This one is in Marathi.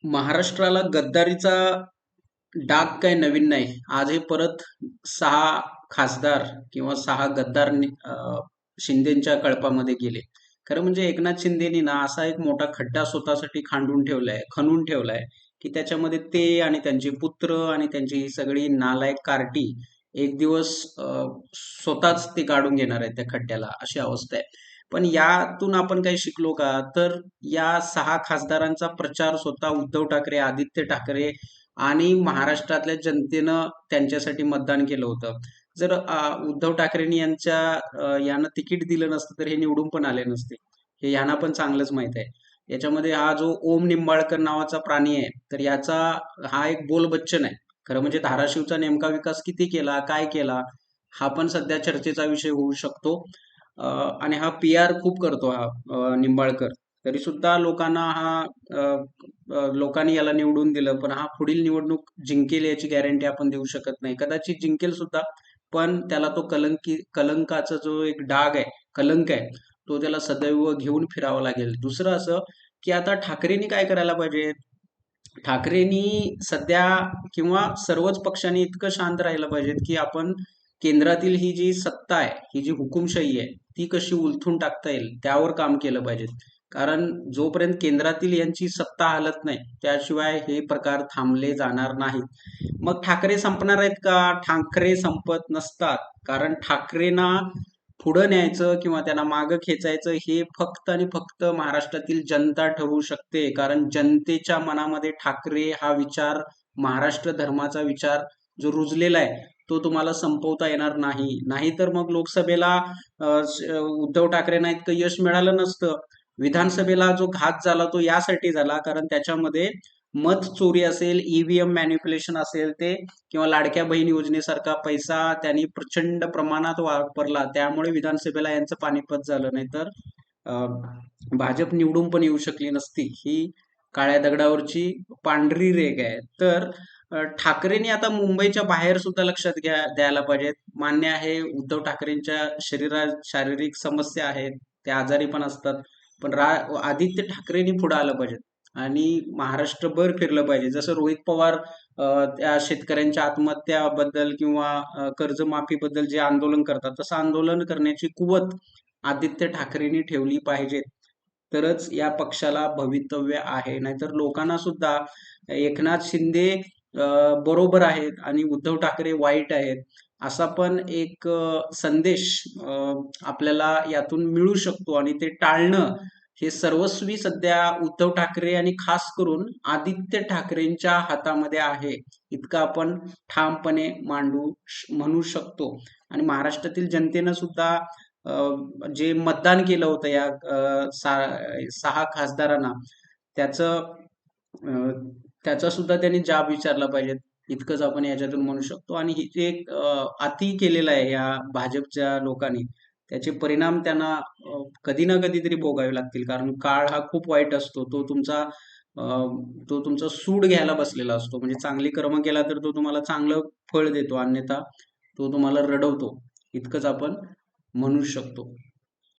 महाराष्ट्राला गद्दारीचा डाग काही नवीन नाही. आज हे परत 6 खासदार किंवा 6 गद्दार शिंदेच्या कळपामध्ये गेले. खरं म्हणजे एकनाथ शिंदेनी ना असा एक मोठा खड्डा स्वतःसाठी खणून ठेवलाय, की त्याच्यामध्ये ते आणि त्यांचे पुत्र आणि त्यांची ही सगळी नालायक कार्टी एक दिवस स्वतःच ते काढून घेणार आहेत त्या खड्ड्याला, अशी अवस्था आहे. पण यातून आपण काही शिकलो का? तर या 6 खासदारांचा प्रचार स्वतः उद्धव ठाकरे, आदित्य ठाकरे आणि महाराष्ट्रातल्या जनतेनं त्यांच्यासाठी मतदान केलं होतं. जर उद्धव ठाकरेंनी यानं तिकीट दिलं नसतं तर हे निवडून पण आले नसते. हे यांना पण चांगलंच माहित आहे. याच्यामध्ये हा जो ओम निंबाळकर नावाचा प्राणी आहे, तर याचा हा एक बोलबच्चन आहे. खरं म्हणजे धाराशिवचा नेमका विकास किती केला, काय केला, हा पण सध्या चर्चेचा विषय होऊ शकतो. आणि हा PR खूप करतो हा निंबाळकर. तरी सुद्धा लोकांनी याला निवडून दिलं, पण हा पुढील निवडणूक जिंकेल याची गॅरंटी आपण देऊ शकत नाही. कदाचित जिंकेल सुद्धा, पण त्याला तो कलंकाचा जो एक डाग आहे, कलंक आहे, तो त्याला सदैव घेऊन फिरावा लागेल. दुसरं असं की आता ठाकरेंनी काय करायला पाहिजे? ठाकरेंनी सध्या किंवा सर्वच पक्षांनी इतकं शांत राहिलं पाहिजे की आपण केंद्रातील ही जी सत्ता आहे, ही जी हुकुमशाही आहे, ती कशी उलथून टाकता येईल त्यावर काम केलं पाहिजे. कारण जोपर्यंत केंद्रातील यांची सत्ता हलत नाही, त्याशिवाय हे प्रकार थांबले जाणार नाहीत. मग ठाकरे संपणार आहेत का? ठाकरे संपत नसतात. कारण ठाकरेंना पुढं न्यायचं किंवा त्यांना मागं खेचायचं हे फक्त आणि फक्त महाराष्ट्रातील जनता ठरवू शकते. कारण जनतेच्या मनामध्ये ठाकरे हा विचार, महाराष्ट्र धर्माचा विचार जो रुजलेला आहे, तो तुम्हाला संपवता येणार नाही. नाहीतर मग लोकसभेला उद्धव ठाकरेंना इतकं यश मिळालं नसतं. विधानसभेला जो घात झाला तो यासाठी झाला कारण त्याच्यामध्ये मत चोरी असेल, EVM मॅनिप्युलेशन असेल ते, किंवा लाडक्या बहीण योजनेसारखा पैसा त्यांनी प्रचंड प्रमाणात वापरला. त्यामुळे विधानसभेला यांचं पानिपत झालं. नाहीतर भाजप निवडून पण येऊ शकली नसती. ही काळ्या दगडावरची पांढरी रेघ आहे. तर ठाकरेंनी आता मुंबईच्या बाहेर सुद्धा लक्षात द्यायला पाहिजेत. मान्य आहे उद्धव ठाकरेंच्या शरीरात शारीरिक समस्या आहेत, ते आजारी पण असतात. पण आदित्य ठाकरेंनी पुढे आलं पाहिजे आणि महाराष्ट्रभर फिरलं पाहिजे. जसं रोहित पवार त्या शेतकऱ्यांच्या आत्महत्याबद्दल किंवा कर्जमाफीबद्दल जे आंदोलन करतात, तसं आंदोलन करण्याची कुवत आदित्य ठाकरेंनी ठेवली पाहिजे. तरच या पक्षाला भवितव्य आहे. नाहीतर लोकांना सुद्धा एकनाथ शिंदे बरोबर आहेत आणि उद्धव ठाकरे वाईट आहेत, असा पण एक संदेश आपल्याला यातून मिळू शकतो. आणि ते टाळणं हे सर्वस्वी सध्या उद्धव ठाकरे आणि खास करून आदित्य ठाकरेंच्या हातामध्ये आहे, इतकं आपण ठामपणे म्हणू शकतो. आणि महाराष्ट्रातील जनतेनं सुद्धा जे मतदान केलं होतं या 6 खासदारांना, त्याचं त्याचा सुद्धा त्यांनी जाब विचारला पाहिजे, इतकंच आपण याच्यातून म्हणू शकतो. आणि हे जे एक अति केलेलं आहे या भाजपच्या लोकांनी, त्याचे परिणाम त्यांना कधी ना कधीतरी भोगावे लागतील. कारण काळ हा खूप वाईट असतो. तो तुमचा सूड घ्यायला बसलेला असतो. म्हणजे चांगली कर्म केला तर तो तुम्हाला चांगलं फळ देतो, अन्यथा तो तुम्हाला रडवतो, इतकंच आपण म्हणू शकतो.